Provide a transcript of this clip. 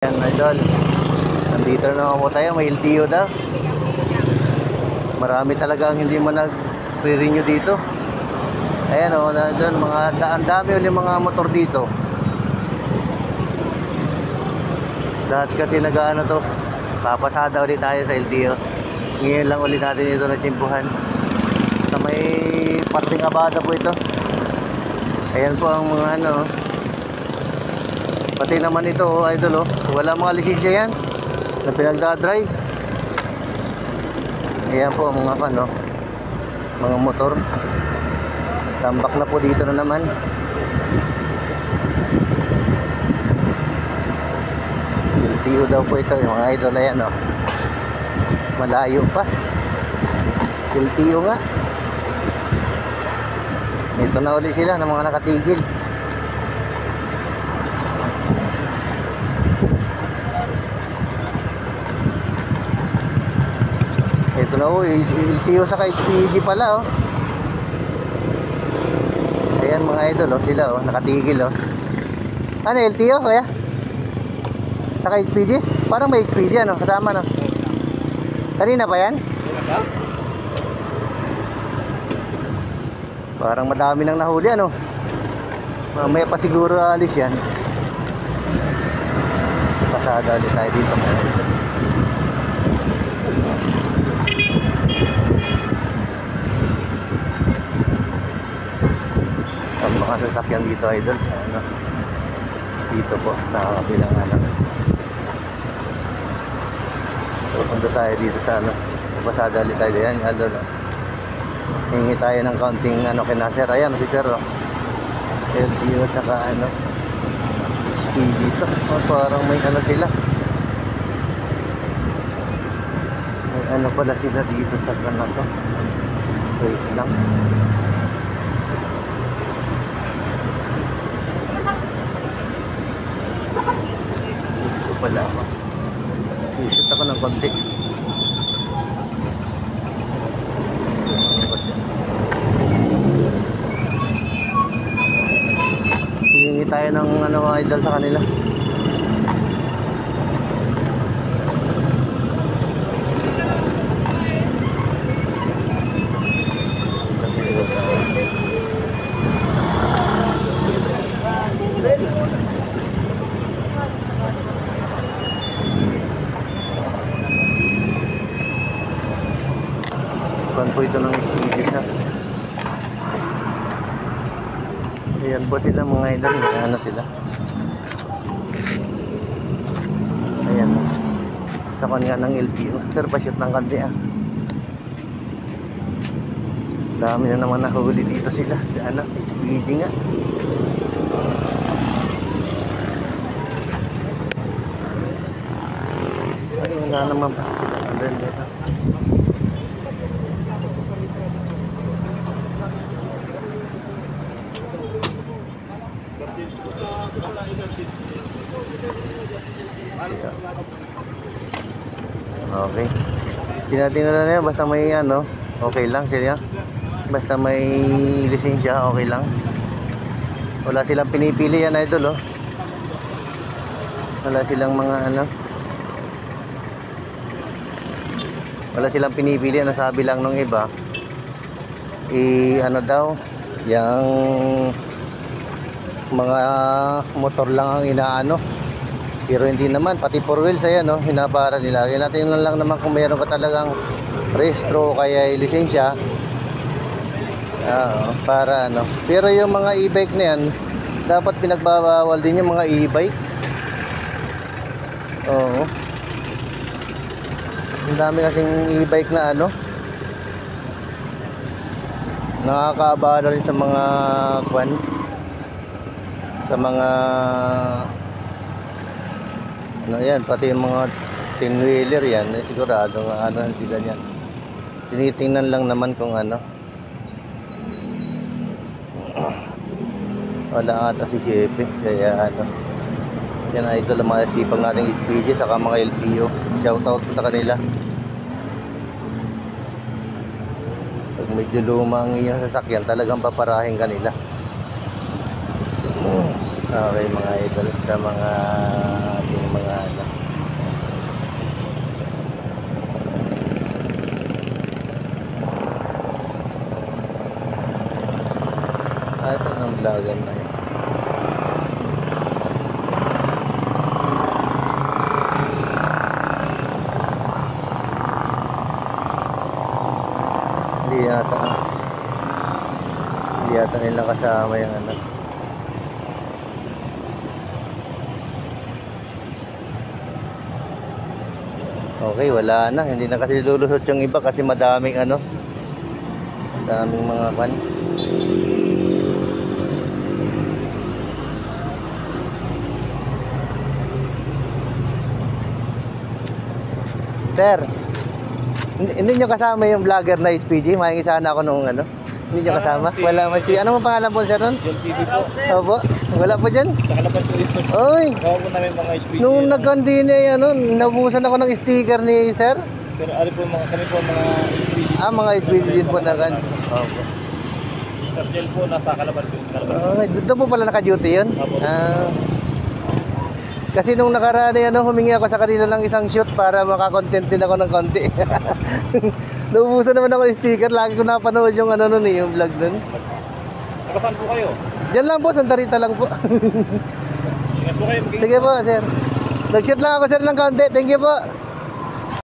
Yan idol, nandito na ako tayo, may LTO daw. Marami talaga ang hindi mo nag-renew dito. Ayan o, doon, mga daan-dami ulit mga motor dito. Lahat kasi nag-ano to, papasada ulit tayo sa LTO. Ngayon lang ulit natin ito na tsimpuhan. Sa may parting Abada po ito. Ayan po ang mga ano. Pati naman ito idol wala mga lisensya yan na pinagdadrive. Ayan po ang mga mga motor. Tambak na po dito na naman. LTO daw po ito yung mga idol. Ayan malayo pa. LTO nga. Ito na ulit sila ng mga nakatigil. Ito na LTO sa HPG pala Ayan mga idol sila nakatigil Ano LTO kaya? Sa HPG? Parang may HPG kasama Kanina pa yan? Parang madami nang nahuli Mamaya pa siguro alis yan. Pasada ulit tayo dito ang mga sasakyan dito idol dito po nakakabilang so punta tayo dito sa pasada ulit tayo yan idol hingi tayo ng counting kay Nasser. Ayan si Sir LTO tsaka speed dito parang may sila may pala sila dito sa to. Wait lang. Dito pala ako. Isip ako ng konti. Hihingi tayo ng idol sa kanila. Saan po ito ng speed na? Ayan po sila mga idol. Sila? Ayan. Sa kanya ng LTO. Sir, pasyot ng kanti Dami na naman nahuli dito sila. HPG nga. Ay, wala naman pa. Andun dito. Okay. Tinatingnan na niya basta may okay lang sila. Basta may lisensya, okay lang. Wala silang pinipili yan idol Wala silang mga wala silang pinipili. Nasabi lang nung iba daw yung mga motor lang ang inaano. Pero hindi naman, pati 4 wheels hinapara nila. Kaya natin lang naman kung meron ka talagang rehistro kaya lisensya para Pero yung mga e-bike na yan, dapat pinagbabawal din yung mga e-bike. Oo. Ang dami kasing e-bike na nakakaabala rin sa mga sa mga yan, pati yung mga 10-wheeler yan sigurado sila yan. Tinitingnan lang naman kung wala ata si Jefe kaya yan idol ang mga sipag nating HPG saka mga LTO. Shoutout po sa kanila. Pag medyo luma ang iyong sasakyan talagang paparahin kanila. Okay mga idol, sa mga ating mga ano. Asa ang vlogan na yun? Hindi yata nila kasama yung ano. Okay, wala na. Hindi na kasi lulusot yung iba kasi madaming ano. Madaming mga kan. Sir, hindi nyo kasama yung vlogger na SPG? Mahingi sana ako nung ano. Hindi nyo kasama? Wala man si... Ano ang pangalan po sir nun? Yung TV po. Opo. Wala po dyan? Nakalaban po ito. Oy! Gawa po namin mga SPG. Nung nagkandine, ano, nabusan ako ng sticker ni sir. Pero ano po mga kami po mga SPG. Mga SPG din po na kan. Opo. Sir Jel po nasa Kalaban po. Doon po pala naka-duty yun? Opo. Kasi nung nakaraan ano, humingi ako sa kanila ng isang shoot para makakontent din ako ng konti. Naubusan naman ako ng sticker. Lagi ko napanood yung ano nun yung vlog nun. Nakasaan po kayo? Diyan lang po, Santa Rita lang po. Ingat po kayo. Sige po, sir. Nag-shoot lang ako sir ng konti. Thank you po.